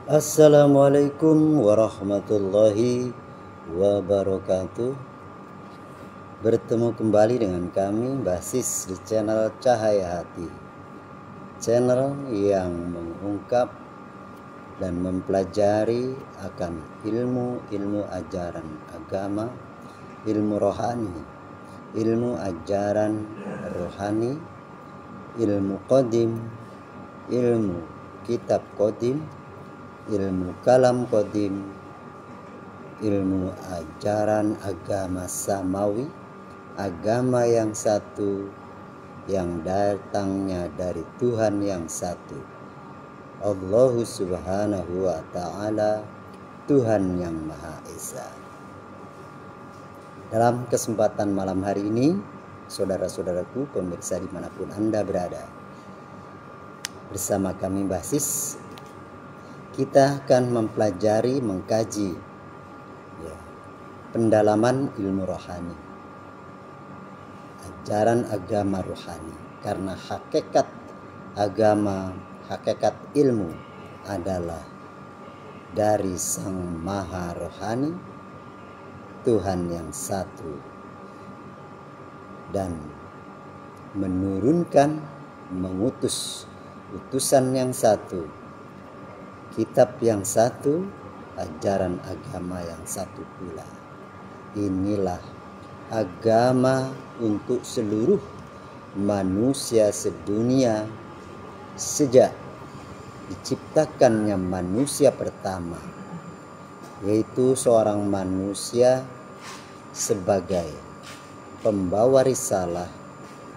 Assalamualaikum warahmatullahi wabarakatuh. Bertemu kembali dengan kami Basis di channel Cahaya Hati, channel yang mengungkap dan mempelajari akan ilmu-ilmu ajaran agama, ilmu rohani, ilmu ajaran rohani, ilmu qadim, ilmu kitab qadim, ilmu kalam qadim, ilmu ajaran agama samawi, agama yang satu yang datangnya dari Tuhan yang satu, Allah Subhanahu wa Ta'ala, Tuhan yang Maha Esa. Dalam kesempatan malam hari ini, saudara-saudaraku pemirsa dimanapun Anda berada, bersama kami Basis, kita akan mempelajari, mengkaji pendalaman ilmu rohani, ajaran agama rohani. Karena hakikat agama, hakikat ilmu adalah dari Sang Maha Rohani, Tuhan yang satu, dan menurunkan, mengutus utusan yang satu, kitab yang satu, ajaran agama yang satu pula. Inilah agama untuk seluruh manusia sedunia sejak diciptakannya manusia pertama, yaitu seorang manusia sebagai pembawa risalah,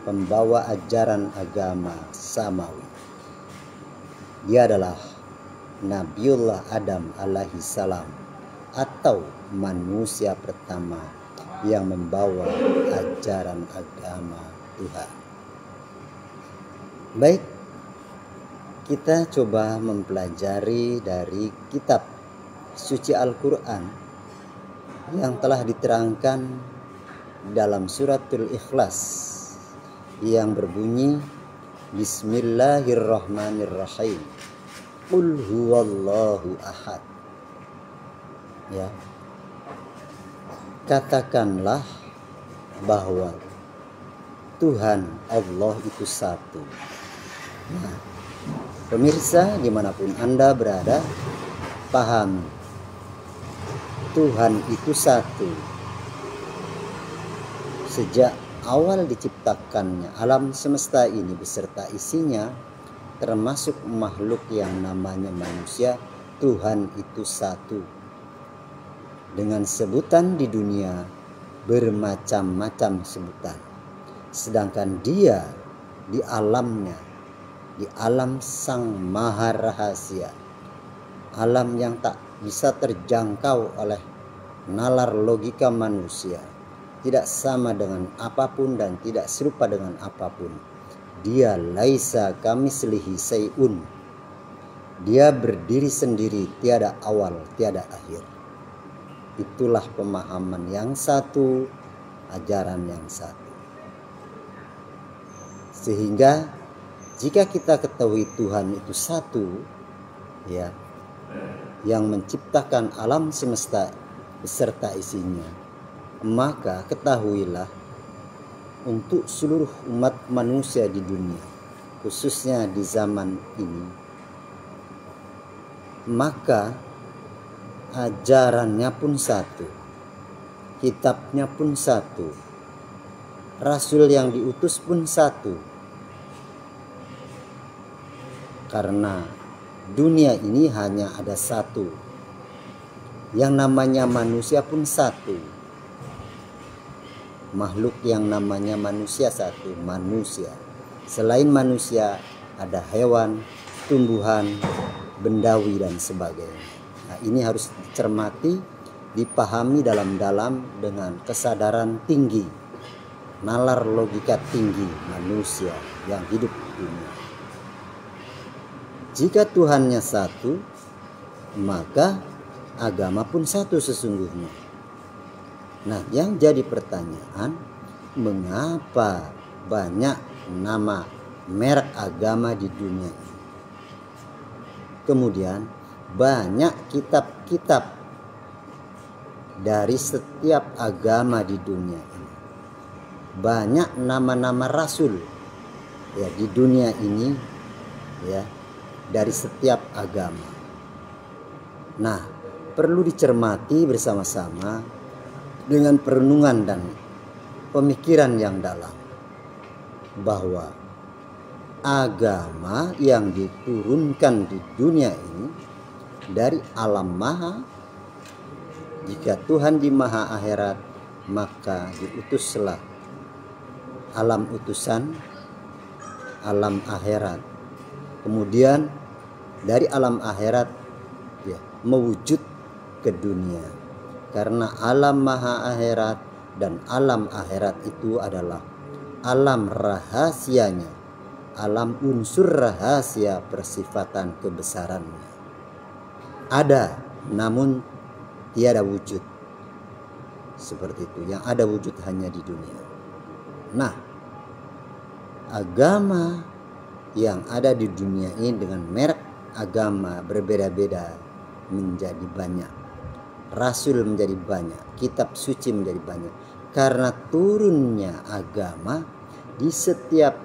pembawa ajaran agama samawi. Dia adalah Nabiullah Adam alaihi salam, atau manusia pertama yang membawa ajaran agama Tuhan. Baik, kita coba mempelajari dari kitab suci Al-Quran yang telah diterangkan dalam suratul Ikhlas yang berbunyi Bismillahirrahmanirrahim, Qul huwallahu ahad. Ya, katakanlah bahwa Tuhan Allah itu satu. Nah, pemirsa dimanapun Anda berada, pahami, Tuhan itu satu. Sejak awal diciptakannya alam semesta ini beserta isinya, termasuk makhluk yang namanya manusia, Tuhan itu satu. Dengan sebutan di dunia bermacam-macam sebutan. Sedangkan dia di alamnya, di alam Sang Maha Rahasia, alam yang tak bisa terjangkau oleh nalar logika manusia, tidak sama dengan apapun dan tidak serupa dengan apapun. Dia laisa kamislihi sayun. Dia berdiri sendiri, tiada awal, tiada akhir. Itulah pemahaman yang satu, ajaran yang satu. Sehingga jika kita ketahui Tuhan itu satu, ya, yang menciptakan alam semesta beserta isinya, maka ketahuilah untuk seluruh umat manusia di dunia, khususnya di zaman ini, maka ajarannya pun satu, kitabnya pun satu, rasul yang diutus pun satu. Karena dunia ini hanya ada satu, yang namanya manusia pun satu. Makhluk yang namanya manusia satu, manusia. Selain manusia ada hewan, tumbuhan, bendawi dan sebagainya. Nah, ini harus dicermati, dipahami dalam-dalam dengan kesadaran tinggi, nalar logika tinggi manusia yang hidup di dunia. Jika Tuhannya satu, maka agama pun satu sesungguhnya. Nah, yang jadi pertanyaan, mengapa banyak nama merek agama di dunia ini? Kemudian banyak kitab-kitab dari setiap agama di dunia ini. Banyak nama-nama rasul ya di dunia ini ya, dari setiap agama. Nah, perlu dicermati bersama-sama dengan perenungan dan pemikiran yang dalam, bahwa agama yang diturunkan di dunia ini dari alam maha. Jika Tuhan di maha akhirat, maka diutuslah alam utusan, alam akhirat. Kemudian dari alam akhirat ya, mewujud ke dunia. Karena alam maha akhirat dan alam akhirat itu adalah alam rahasianya, alam unsur rahasia persifatan kebesarannya. Ada, namun tiada wujud. Seperti itu. Yang ada wujud hanya di dunia. Nah, agama yang ada di dunia ini dengan merek agama berbeda-beda menjadi banyak. Rasul menjadi banyak, kitab suci menjadi banyak. Karena turunnya agama di setiap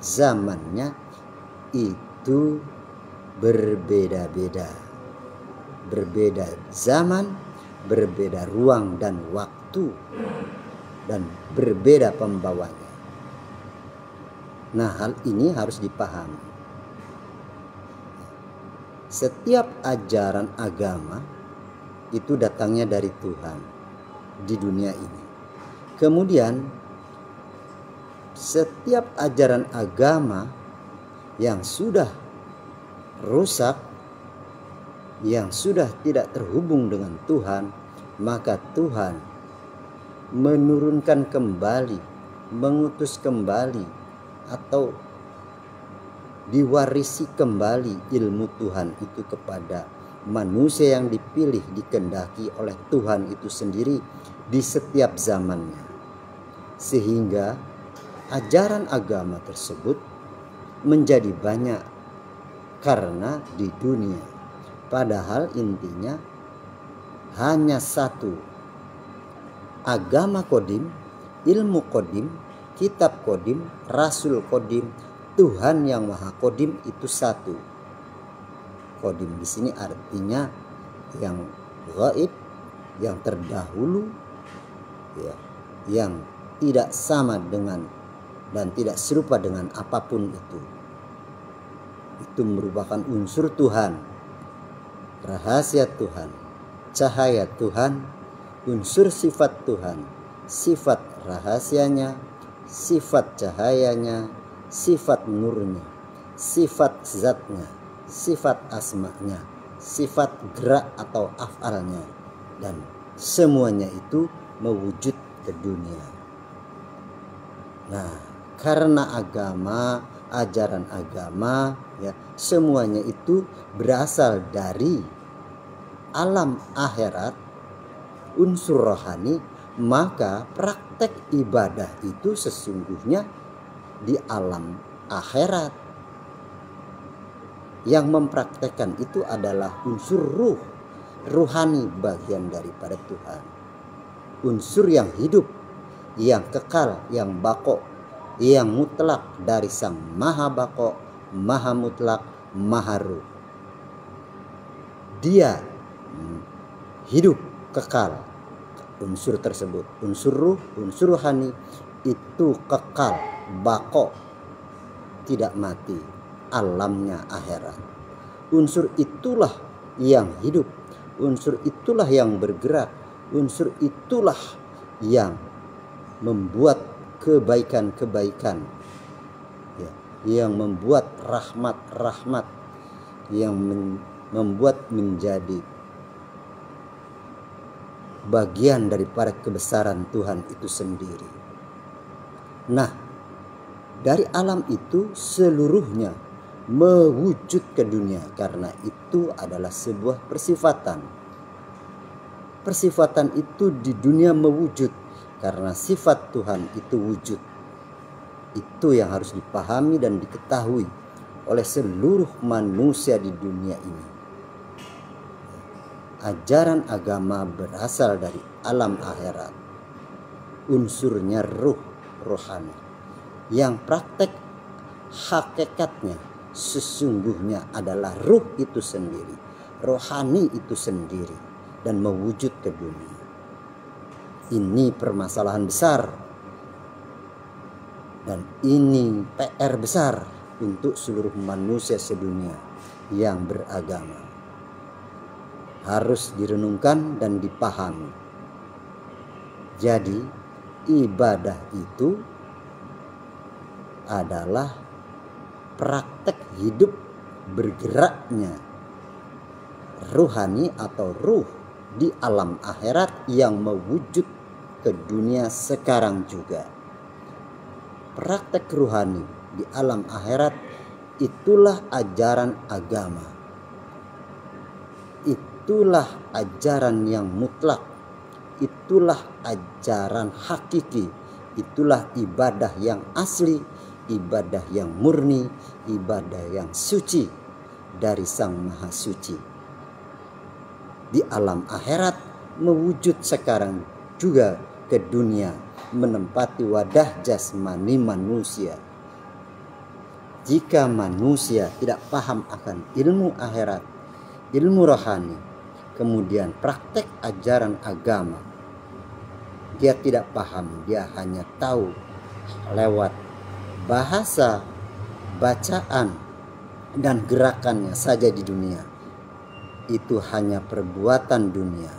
zamannya itu berbeda-beda. Berbeda zaman, berbeda ruang dan waktu, dan berbeda pembawanya. Nah, hal ini harus dipahami. Setiap ajaran agama itu datangnya dari Tuhan di dunia ini. Kemudian setiap ajaran agama yang sudah rusak, yang sudah tidak terhubung dengan Tuhan, maka Tuhan menurunkan kembali, mengutus kembali, atau diwarisi kembali ilmu Tuhan itu kepada manusia yang dipilih, dikehendaki oleh Tuhan itu sendiri di setiap zamannya. Sehingga ajaran agama tersebut menjadi banyak karena di dunia. Padahal intinya hanya satu. Agama kodim, ilmu kodim, kitab kodim, rasul kodim, Tuhan yang maha kodim itu satu. Kodim di sini artinya yang gaib, yang terdahulu, ya, yang tidak sama dengan dan tidak serupa dengan apapun itu. Itu merupakan unsur Tuhan, rahasia Tuhan, cahaya Tuhan, unsur sifat Tuhan, sifat rahasianya, sifat cahayanya, sifat nurnya, sifat zatnya, sifat asma'nya, sifat gerak atau af'alnya, dan semuanya itu mewujud ke dunia. Nah, karena agama, ajaran agama ya, semuanya itu berasal dari alam akhirat, unsur rohani, maka praktek ibadah itu sesungguhnya di alam akhirat. Yang mempraktekkan itu adalah unsur ruh, ruhani, bagian daripada Tuhan. Unsur yang hidup, yang kekal, yang bako, yang mutlak dari Sang Maha Bako, Maha Mutlak, Maha Ruh. Dia hidup kekal. Unsur tersebut, unsur ruh, unsur rohani itu kekal, bako, tidak mati, alamnya akhirat. Unsur itulah yang hidup, unsur itulah yang bergerak, unsur itulah yang membuat kebaikan-kebaikan, ya, yang membuat rahmat-rahmat, yang membuat menjadi bagian daripada kebesaran Tuhan itu sendiri. Nah, dari alam itu seluruhnya mewujud ke dunia, karena itu adalah sebuah persifatan. Persifatan itu di dunia mewujud karena sifat Tuhan itu wujud. Itu yang harus dipahami dan diketahui oleh seluruh manusia di dunia ini. ajaran agama berasal dari alam akhirat, unsurnya ruh, rohani, yang praktek hakikatnya sesungguhnya adalah ruh itu sendiri, rohani itu sendiri, dan mewujud ke dunia. Ini permasalahan besar, dan ini PR besar untuk seluruh manusia sedunia yang beragama. Harus direnungkan dan dipahami. Jadi ibadah itu adalah praktek hidup bergeraknya ruhani atau ruh di alam akhirat yang mewujud ke dunia sekarang juga. Praktek ruhani di alam akhirat itulah ajaran agama. Itulah ajaran yang mutlak. Itulah ajaran hakiki. Itulah ibadah yang asli, ibadah yang murni, ibadah yang suci dari Sang Maha Suci. Di alam akhirat mewujud sekarang juga ke dunia, menempati wadah jasmani manusia. Jika manusia tidak paham akan ilmu akhirat, ilmu rohani, kemudian praktek ajaran agama, dia tidak paham, dia hanya tahu lewat bahasa, bacaan, dan gerakannya saja di dunia. Itu hanya perbuatan dunia,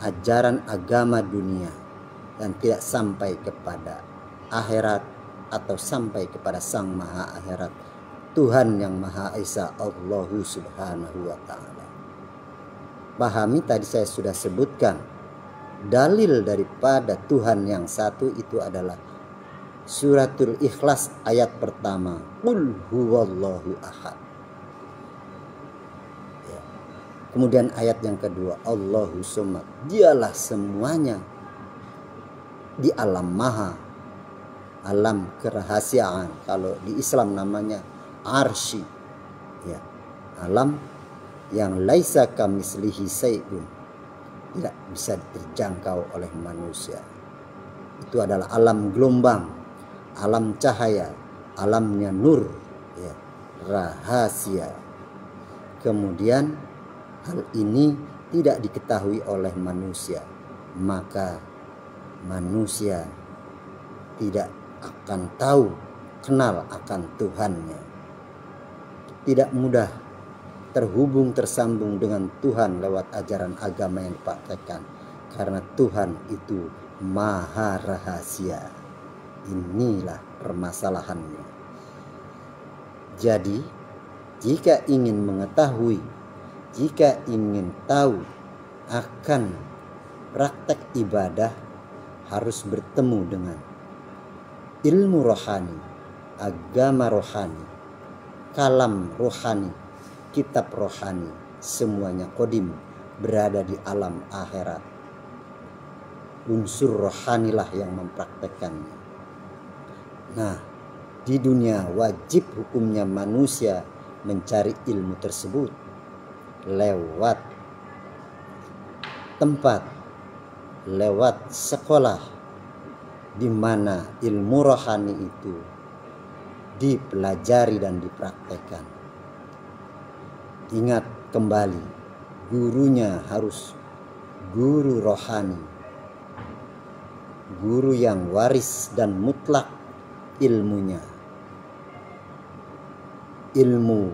ajaran agama dunia, dan tidak sampai kepada akhirat atau sampai kepada Sang Maha Akhirat, Tuhan yang Maha Esa, Allahu Subhanahu wa Ta'ala. Pahami, tadi saya sudah sebutkan dalil daripada Tuhan yang satu itu adalah Suratul Ikhlas ayat pertama, Qul huwallahu ahad. Ya. Kemudian ayat yang kedua, Allahu somad. Dialah semuanya di alam maha, alam kerahasiaan. Kalau di Islam namanya arsy. Ya. Alam yang laisa kamislihi syai'un, tidak bisa terjangkau oleh manusia. Itu adalah alam gelombang, alam cahaya, alamnya nur, ya, rahasia. Kemudian hal ini tidak diketahui oleh manusia, maka manusia tidak akan tahu, kenal akan Tuhannya. Tidak mudah terhubung, tersambung dengan Tuhan lewat ajaran agama yang dipraktekkan, karena Tuhan itu maha rahasia. Inilah permasalahannya. Jadi jika ingin mengetahui, jika ingin tahu akan praktek ibadah, harus bertemu dengan ilmu rohani, agama rohani, kalam rohani, kitab rohani, semuanya kodim berada di alam akhirat. Unsur rohanilah yang mempraktekkannya. Nah, di dunia wajib hukumnya manusia mencari ilmu tersebut lewat tempat, lewat sekolah, di mana ilmu rohani itu dipelajari dan dipraktekkan. Ingat kembali, gurunya harus guru rohani, guru yang waris dan mutlak ilmunya, ilmu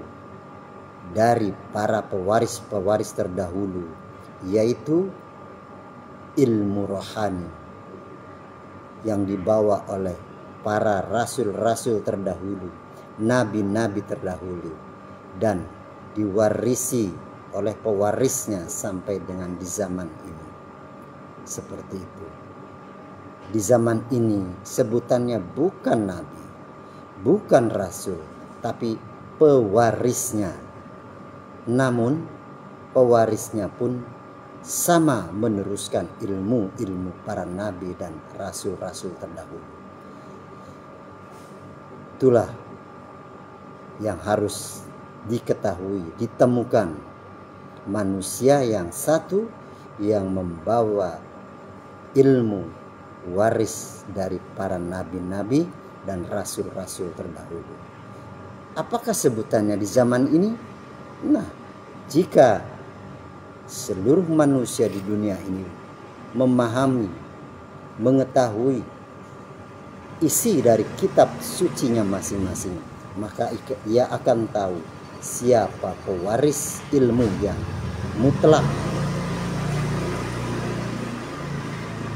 dari para pewaris-pewaris terdahulu, yaitu ilmu rohani yang dibawa oleh para rasul-rasul terdahulu, nabi-nabi terdahulu, dan diwarisi oleh pewarisnya sampai dengan di zaman ini. Seperti itu. Di zaman ini sebutannya bukan nabi, bukan rasul, tapi pewarisnya. Namun pewarisnya pun sama meneruskan ilmu-ilmu para nabi dan rasul-rasul terdahulu. Itulah yang harus diketahui, ditemukan. manusia yang satu yang membawa ilmu waris dari para nabi-nabi dan rasul-rasul terdahulu. Apakah sebutannya di zaman ini? Nah, jika seluruh manusia di dunia ini memahami, mengetahui isi dari kitab sucinya masing-masing, maka ia akan tahu siapa pewaris ilmu yang mutlak,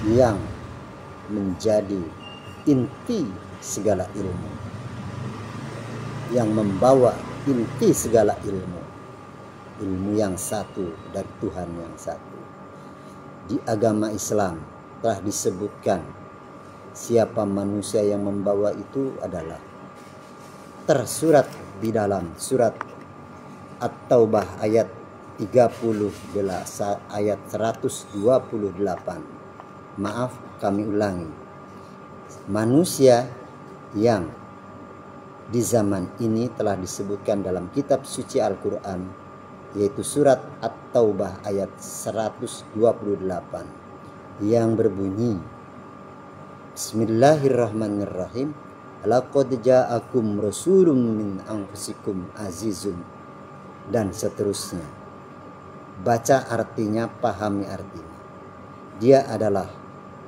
yang menjadi inti segala ilmu, yang membawa inti segala ilmu, ilmu yang satu dari Tuhan yang satu. Di agama Islam telah disebutkan siapa manusia yang membawa itu adalah tersurat di dalam surat At-Taubah ayat 30 ayat 128. Maaf, kami ulangi. Manusia yang di zaman ini telah disebutkan dalam kitab suci Al-Quran, yaitu surat At-Taubah ayat 128 yang berbunyi, Bismillahirrahmanirrahim. Laqad ja'akum rasulun min anfusikum azizun, dan seterusnya. Baca artinya, pahami artinya. Dia adalah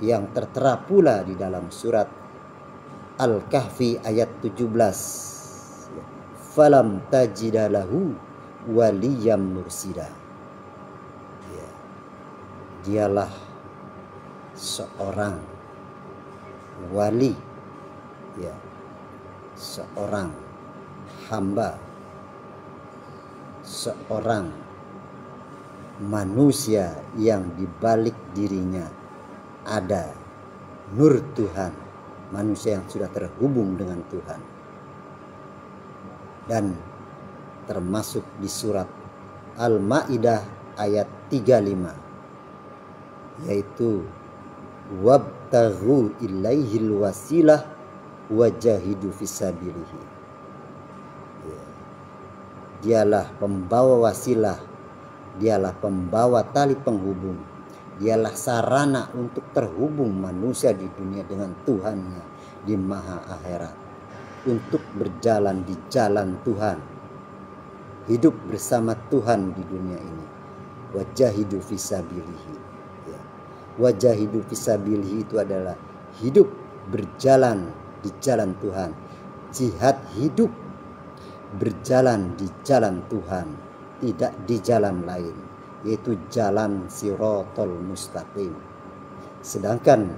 yang tertera pula di dalam surat Al-Kahfi ayat 17. Falam tajidalahu waliyam mursida. Dialah seorang wali, seorang hamba, seorang manusia yang di balik dirinya ada nur Tuhan, manusia yang sudah terhubung dengan Tuhan. Dan termasuk di surat Al-Maidah ayat 35, yaitu wabtaghu ilaihil wasilah wajahidu fisabilihi. Dialah pembawa wasilah, dialah pembawa tali penghubung, dialah sarana untuk terhubung manusia di dunia dengan Tuhannya di maha akhirat, untuk berjalan di jalan Tuhan, hidup bersama Tuhan di dunia ini. Wajahidu fisabilihi. Wajahidu fisabilihi itu adalah hidup berjalan di jalan Tuhan, jihad hidup berjalan di jalan Tuhan, tidak di jalan lain, yaitu jalan Siratal Mustaqim. Sedangkan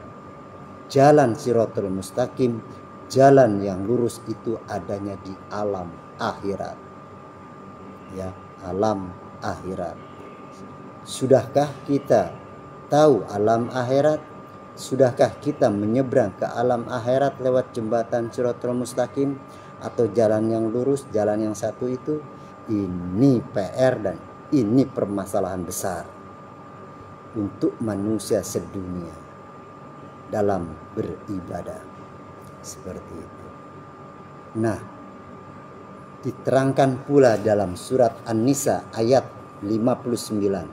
jalan Siratal Mustaqim, jalan yang lurus, itu adanya di alam akhirat. Ya, alam akhirat. Sudahkah kita tahu alam akhirat? Sudahkah kita menyeberang ke alam akhirat lewat jembatan Siratal Mustaqim atau jalan yang lurus, jalan yang satu itu? Ini PR dan ini permasalahan besar untuk manusia sedunia dalam beribadah. Seperti itu. Nah, diterangkan pula dalam surat An-Nisa ayat 59.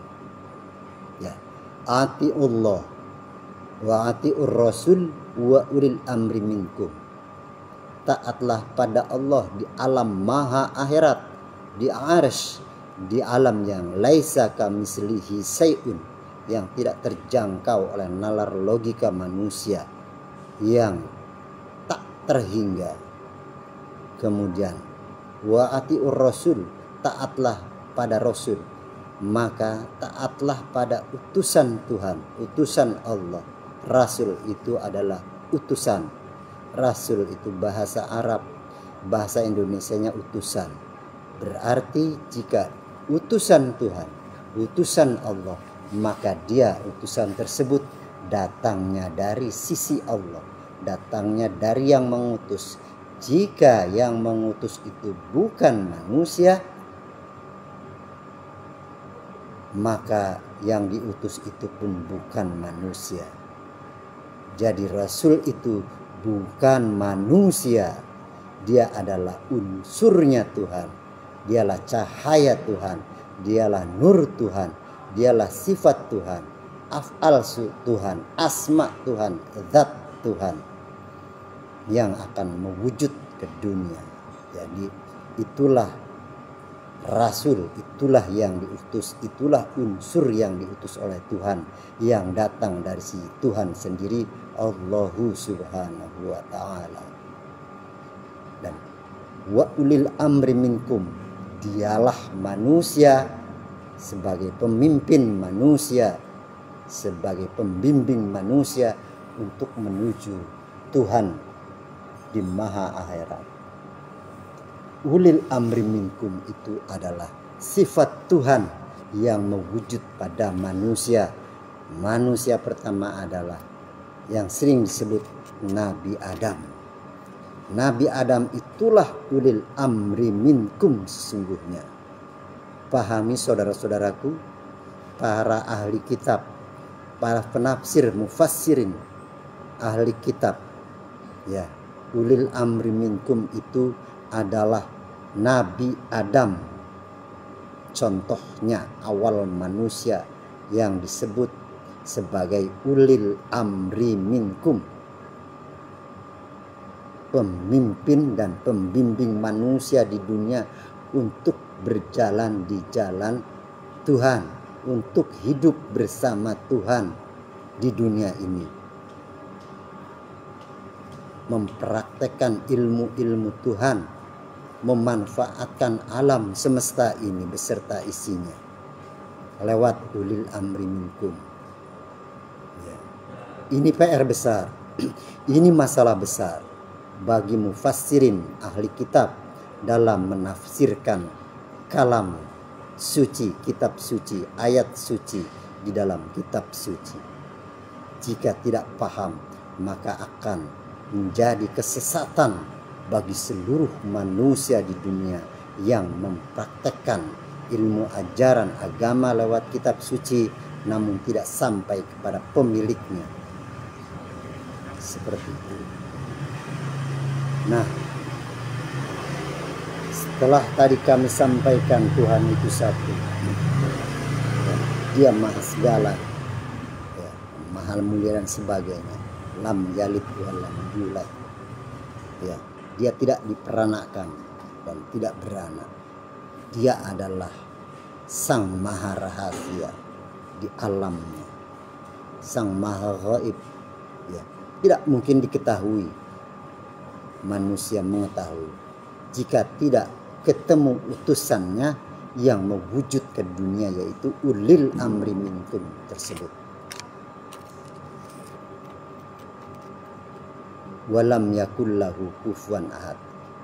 Ya, atiullah wa atiur rasul wa ulil amri minkum. Taatlah pada Allah di alam maha akhirat, di arsy, di alam yang laisa kamislihi sayun, yang tidak terjangkau oleh nalar logika manusia, yang tak terhingga. Kemudian wa atiur rasul, taatlah pada rasul, maka taatlah pada utusan Tuhan, utusan Allah. Rasul itu adalah utusan. Rasul itu bahasa Arab, bahasa Indonesianya utusan. Berarti jika utusan Tuhan, utusan Allah, maka dia, utusan tersebut, datangnya dari sisi Allah, datangnya dari yang mengutus. Jika yang mengutus itu bukan manusia, maka yang diutus itu pun bukan manusia. Jadi Rasul itu bukan manusia, dia adalah unsurnya Tuhan, dialah cahaya Tuhan, dialah nur Tuhan, dialah sifat Tuhan, af'al Tuhan, asma Tuhan, zat Tuhan yang akan mewujud ke dunia. Jadi itulah Rasul, itulah yang diutus, itulah unsur yang diutus oleh Tuhan, yang datang dari si Tuhan sendiri, Allahu subhanahu wa ta'ala. Dan wa ulil amri minkum, dialah manusia sebagai pemimpin manusia, sebagai pembimbing manusia untuk menuju Tuhan di maha akhirat. Ulil amri minkum itu adalah sifat Tuhan yang mewujud pada manusia. Manusia pertama adalah yang sering disebut Nabi Adam. Nabi Adam itulah ulil amri minkum sesungguhnya. Pahami saudara-saudaraku, para ahli kitab, para penafsir, mufassirin, ahli kitab, ya, ulil amri minkum itu adalah Nabi Adam, contohnya awal manusia yang disebut sebagai ulil amri minkum, pemimpin dan pembimbing manusia di dunia untuk berjalan di jalan Tuhan, untuk hidup bersama Tuhan di dunia ini, mempraktekkan ilmu-ilmu Tuhan, memanfaatkan alam semesta ini beserta isinya lewat ulil amri minkum. Ya. Ini PR besar, ini masalah besar bagi mufassirin ahli kitab dalam menafsirkan kalam suci, kitab suci, ayat suci di dalam kitab suci. Jika tidak paham, maka akan menjadi kesesatan bagi seluruh manusia di dunia yang mempraktekkan ilmu ajaran agama lewat kitab suci namun tidak sampai kepada pemiliknya. Seperti itu. Nah, setelah tadi kami sampaikan Tuhan itu satu, Dia maha segala, ya, maha mulia dan sebagainya. Lam yalid wa lam yulad. Ya, Dia tidak diperanakan dan tidak beranak. Dia adalah sang maha rahasia di alamnya, sang maha gaib. Ya, tidak mungkin diketahui, manusia mengetahui jika tidak ketemu utusannya yang mewujud ke dunia, yaitu ulil amri minkum tersebut. Walam yakullahu kufuwan ahad.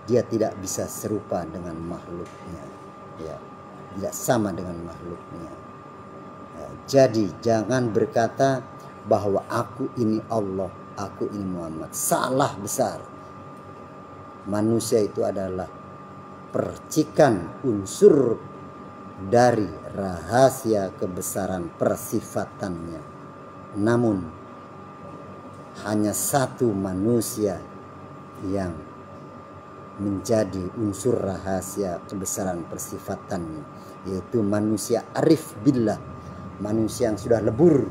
Dia tidak bisa serupa dengan makhluknya, ya, tidak sama dengan makhluknya. Ya, jadi jangan berkata bahwa aku ini Allah, aku ini Muhammad. Salah besar. Manusia itu adalah percikan unsur dari rahasia kebesaran persifatannya. Namun hanya satu manusia yang menjadi unsur rahasia kebesaran persifatannya, yaitu manusia arif billah, manusia yang sudah lebur,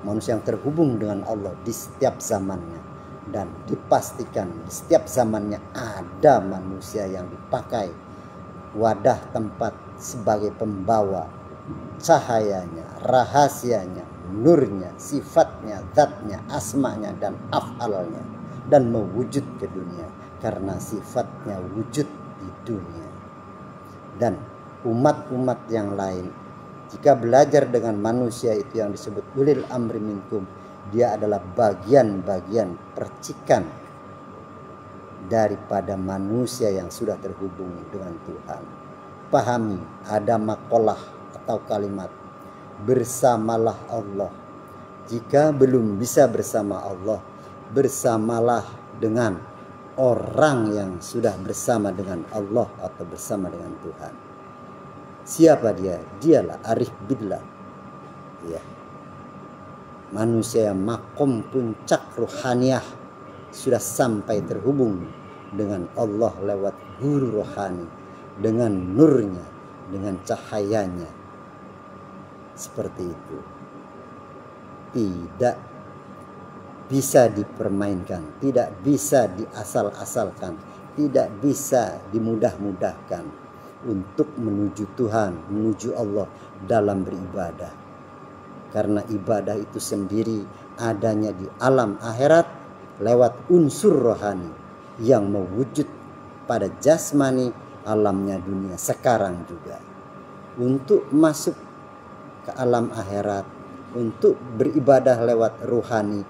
manusia yang terhubung dengan Allah di setiap zamannya. Dan dipastikan di setiap zamannya ada manusia yang dipakai wadah tempat sebagai pembawa cahayanya, rahasianya, nurnya, sifatnya, zatnya, asmanya, dan af'alnya, dan mewujud ke dunia karena sifatnya wujud di dunia. Dan umat-umat yang lain jika belajar dengan manusia itu yang disebut ulil amri minkum, dia adalah bagian-bagian percikan daripada manusia yang sudah terhubung dengan Tuhan. Pahami, ada maqalah atau kalimat bersamalah Allah. Jika belum bisa bersama Allah, bersamalah dengan orang yang sudah bersama dengan Allah atau bersama dengan Tuhan. Siapa dia? Dialah arif billah. Ya. Manusia yang makom puncak ruhaniyah, sudah sampai terhubung dengan Allah lewat guru rohani, dengan nurnya, dengan cahayanya. Seperti itu. Tidak bisa dipermainkan, tidak bisa diasal-asalkan, tidak bisa dimudah-mudahkan untuk menuju Tuhan, menuju Allah dalam beribadah. Karena ibadah itu sendiri adanya di alam akhirat lewat unsur rohani yang mewujud pada jasmani alamnya dunia sekarang juga. Untuk masuk ke alam akhirat, untuk beribadah lewat rohani,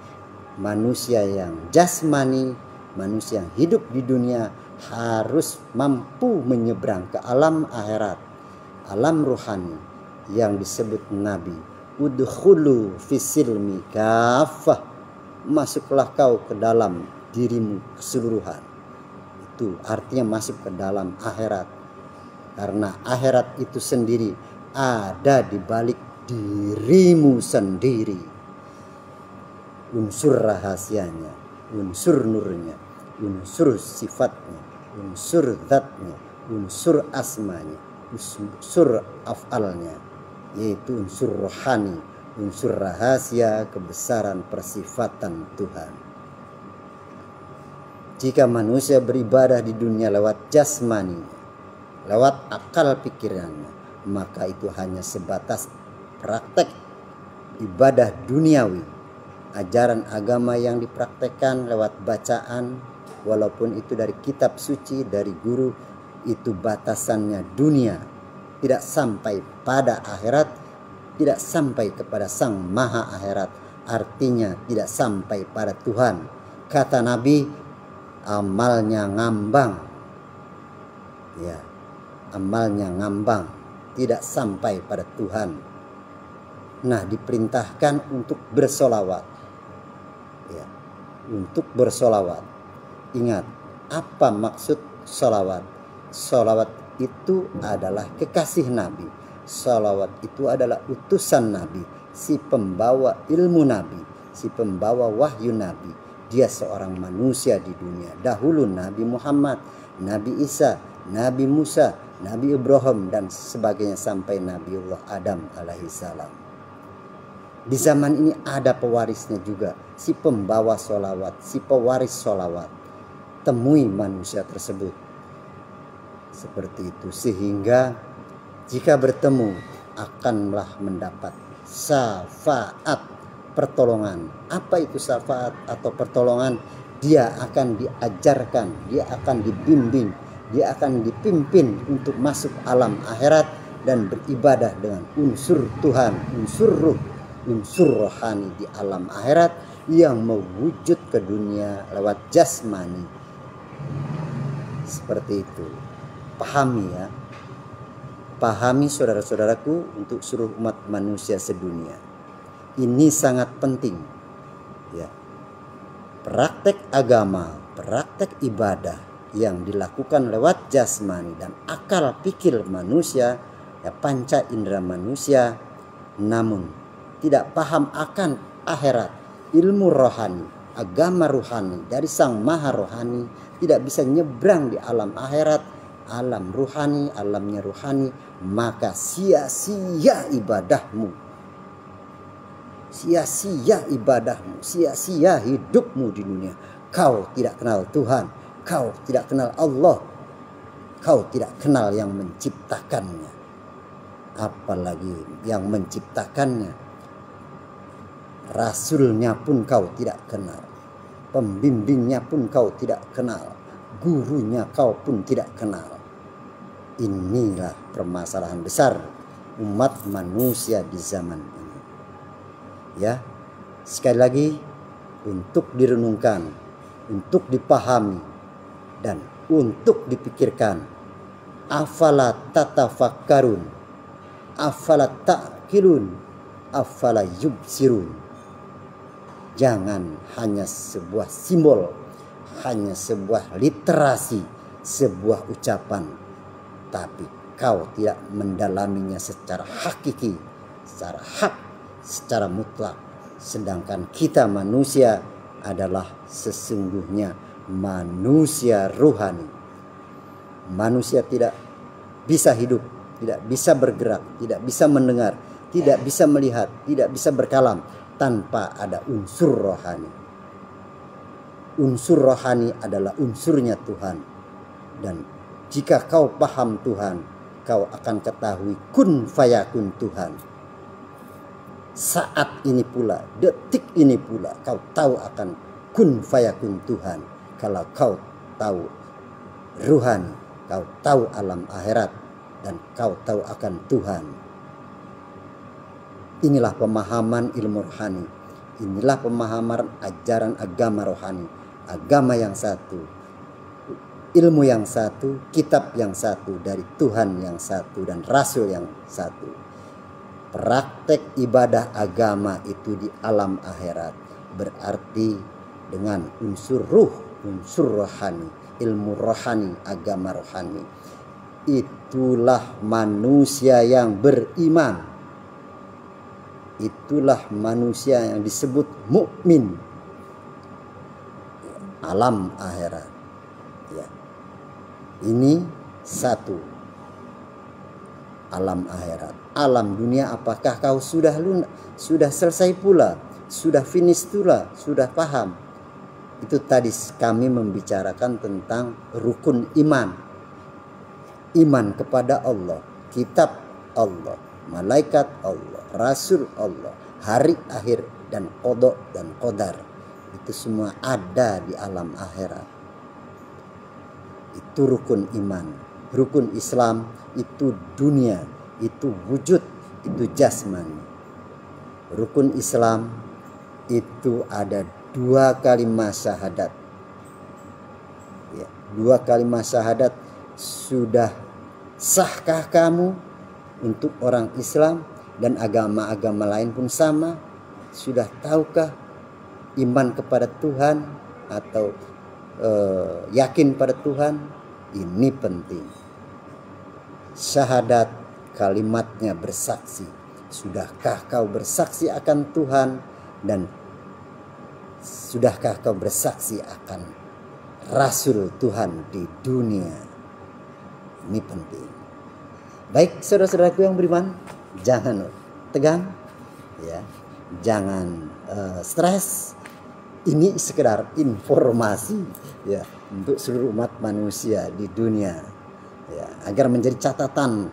manusia yang jasmani, manusia yang hidup di dunia harus mampu menyeberang ke alam akhirat, alam rohani yang disebut Nabi, udkhulu fisilmi kafah, masuklah kau ke dalam dirimu keseluruhan. Itu artinya masuk ke dalam akhirat, karena akhirat itu sendiri ada di balik dirimu sendiri. Unsur rahasianya, unsur nurnya, unsur sifatnya, unsur zatnya, unsur asmanya, unsur af'alnya, yaitu unsur rohani, unsur rahasia kebesaran persifatan Tuhan. Jika manusia beribadah di dunia lewat jasmaninya, lewat akal pikirannya, maka itu hanya sebatas praktek ibadah duniawi, ajaran agama yang dipraktekkan lewat bacaan, walaupun itu dari kitab suci, dari guru, itu batasannya dunia, tidak sampai pada akhirat, tidak sampai kepada Sang Maha Akhirat, artinya tidak sampai pada Tuhan. Kata Nabi, amalnya ngambang, ya, amalnya ngambang, tidak sampai pada Tuhan. Nah, diperintahkan untuk bersolawat, ya, untuk bersolawat. Ingat, apa maksud solawat? Solawat itu adalah kekasih Nabi. Solawat itu adalah utusan Nabi, si pembawa ilmu Nabi, si pembawa wahyu Nabi. Dia seorang manusia di dunia. Dahulu Nabi Muhammad, Nabi Isa, Nabi Musa, Nabi Ibrahim, dan sebagainya sampai Nabiullah Adam alaihissalam. Di zaman ini ada pewarisnya juga, si pembawa solawat, si pewaris solawat. Temui manusia tersebut. Seperti itu, sehingga jika bertemu akanlah mendapat syafaat, pertolongan. Apa itu syafaat atau pertolongan? Dia akan diajarkan, dia akan dibimbing, dia akan dipimpin untuk masuk alam akhirat dan beribadah dengan unsur Tuhan, unsur ruh, unsur rohani di alam akhirat yang mewujud ke dunia lewat jasmani. Seperti itu. Pahami ya. Pahami saudara-saudaraku, untuk seluruh umat manusia sedunia. Ini sangat penting. Ya. Praktek agama, praktek ibadah yang dilakukan lewat jasmani dan akal pikir manusia, ya, panca indera manusia, namun tidak paham akan akhirat, ilmu rohani, agama rohani dari Sang Maha Rohani, tidak bisa nyebrang di alam akhirat, alam rohani, alamnya rohani, maka sia-sia ibadahmu, sia-sia ibadahmu, sia-sia hidupmu di dunia. Kau tidak kenal Tuhan, kau tidak kenal Allah, kau tidak kenal yang menciptakannya, apalagi yang menciptakannya. Rasulnya pun kau tidak kenal, pembimbingnya pun kau tidak kenal, gurunya kau pun tidak kenal. Inilah permasalahan besar umat manusia di zaman ini. Ya, sekali lagi, untuk direnungkan, untuk dipahami, dan untuk dipikirkan. Afala tatafakkarun, afala ta'qilun, afala yubsirun. Jangan hanya sebuah simbol, hanya sebuah literasi, sebuah ucapan, tapi kau tidak mendalaminya secara hakiki, secara hak, secara mutlak. Sedangkan kita manusia adalah sesungguhnya manusia rohani. Manusia tidak bisa hidup tidak bisa bergerak, tidak bisa mendengar, tidak bisa melihat, tidak bisa berkalam tanpa ada unsur rohani. Unsur rohani adalah unsurnya Tuhan. Dan jika kau paham Tuhan, kau akan ketahui kun fayakun Tuhan. Saat ini pula, detik ini pula, kau tahu akan kun fayakun Tuhan. Kalau kau tahu ruhani, kau tahu alam akhirat, dan kau tahu akan Tuhan. Inilah pemahaman ilmu rohani. Inilah pemahaman ajaran agama rohani. Agama yang satu, ilmu yang satu, kitab yang satu, dari Tuhan yang satu dan Rasul yang satu. Praktek ibadah agama itu di alam akhirat berarti dengan unsur ruh, unsur rohani, ilmu rohani, agama rohani. Itulah manusia yang beriman. Itulah manusia yang disebut mukmin. Alam akhirat, ya. Ini satu. Alam akhirat. Alam dunia, apakah kau sudah selesai pula, sudah finish pula, sudah paham? Itu tadi kami membicarakan tentang rukun iman. Iman kepada Allah, kitab Allah, malaikat Allah, rasul Allah, hari akhir, dan qada dan qadar. Itu semua ada di alam akhirat. Itu rukun iman. Rukun Islam itu dunia, itu wujud, itu jasmani. Rukun Islam itu ada 2 kalimat syahadat. Ya, 2 kalimat syahadat. Sudah sahkah kamu untuk orang Islam dan agama-agama lain pun sama? Sudah tahukah iman kepada Tuhan atau yakin pada Tuhan? Ini penting. Syahadat, kalimatnya bersaksi. Sudahkah kau bersaksi akan Tuhan, dan sudahkah kau bersaksi akan Rasul Tuhan di dunia? Ini penting. Baik saudara-saudaraku yang beriman, jangan tegang, ya, jangan stres. Ini sekedar informasi, ya, untuk seluruh umat manusia di dunia, ya, agar menjadi catatan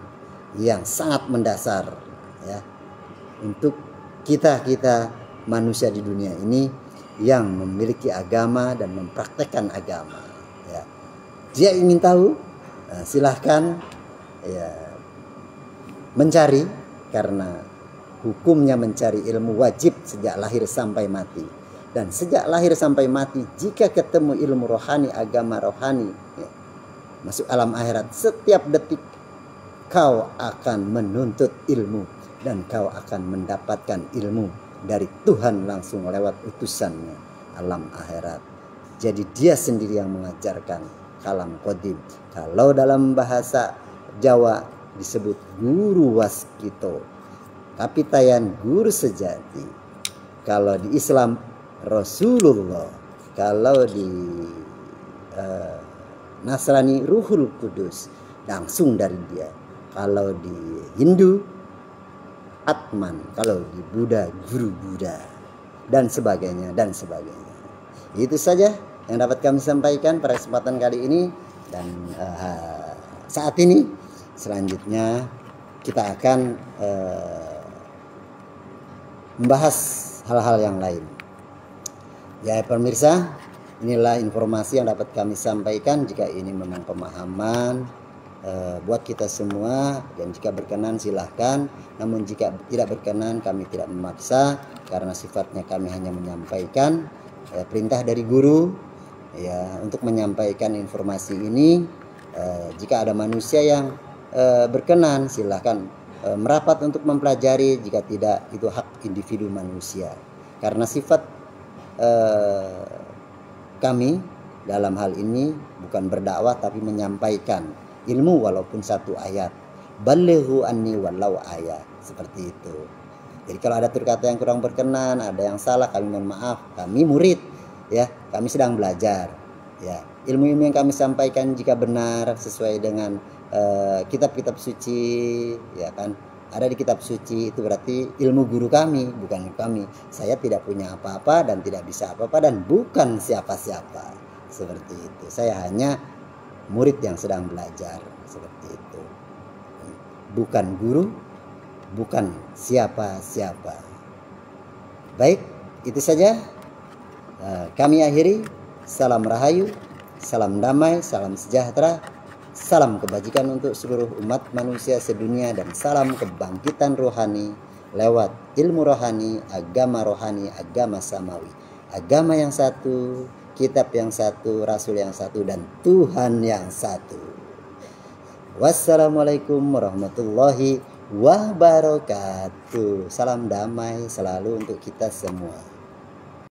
yang sangat mendasar, ya, untuk kita manusia di dunia ini yang memiliki agama dan mempraktekkan agama, ya. Jika ingin tahu, silahkan, ya, mencari, karena hukumnya mencari ilmu wajib sejak lahir sampai mati. Dan sejak lahir sampai mati, jika ketemu ilmu rohani, agama rohani, ya, masuk alam akhirat, setiap detik kau akan menuntut ilmu, dan kau akan mendapatkan ilmu dari Tuhan langsung lewat utusannya alam akhirat. Jadi dia sendiri yang mengajarkan kalam qadim. Kalau dalam bahasa Jawa disebut guru waskito, kapitayan guru sejati. Kalau di Islam Rasulullah, kalau di Nasrani Ruhul Kudus, langsung dari dia. Kalau di Hindu Atman, kalau di Buddha guru Buddha, dan sebagainya dan sebagainya. Itu saja yang dapat kami sampaikan pada kesempatan kali ini, dan saat ini selanjutnya kita akan membahas hal-hal yang lain. Ya pemirsa, inilah informasi yang dapat kami sampaikan. Jika ini memang pemahaman buat kita semua, dan jika berkenan silahkan. Namun jika tidak berkenan, kami tidak memaksa, karena sifatnya kami hanya menyampaikan perintah dari guru, ya, untuk menyampaikan informasi ini. Jika ada manusia yang berkenan, silahkan merapat untuk mempelajari. Jika tidak, itu hak individu manusia. Karena sifat kami dalam hal ini bukan berdakwah, tapi menyampaikan ilmu walaupun satu ayat. Balighu anni walau ayat, seperti itu. Jadi kalau ada kata yang kurang berkenan, ada yang salah, kami mohon maaf. Kami murid, ya, kami sedang belajar, ya. Ilmu-ilmu yang kami sampaikan jika benar sesuai dengan kitab-kitab suci, ya kan? Ada di kitab suci, itu berarti ilmu guru kami, bukan kami. Saya tidak punya apa-apa dan tidak bisa apa-apa dan bukan siapa-siapa. Seperti itu. Saya hanya murid yang sedang belajar, seperti itu. Bukan guru, bukan siapa-siapa. Baik, itu saja. Kami akhiri. Salam rahayu, salam damai, salam sejahtera. Salam kebajikan untuk seluruh umat manusia sedunia dan salam kebangkitan rohani lewat ilmu rohani, agama samawi. Agama yang satu, kitab yang satu, rasul yang satu, dan Tuhan yang satu. Wassalamualaikum warahmatullahi wabarakatuh. Salam damai selalu untuk kita semua.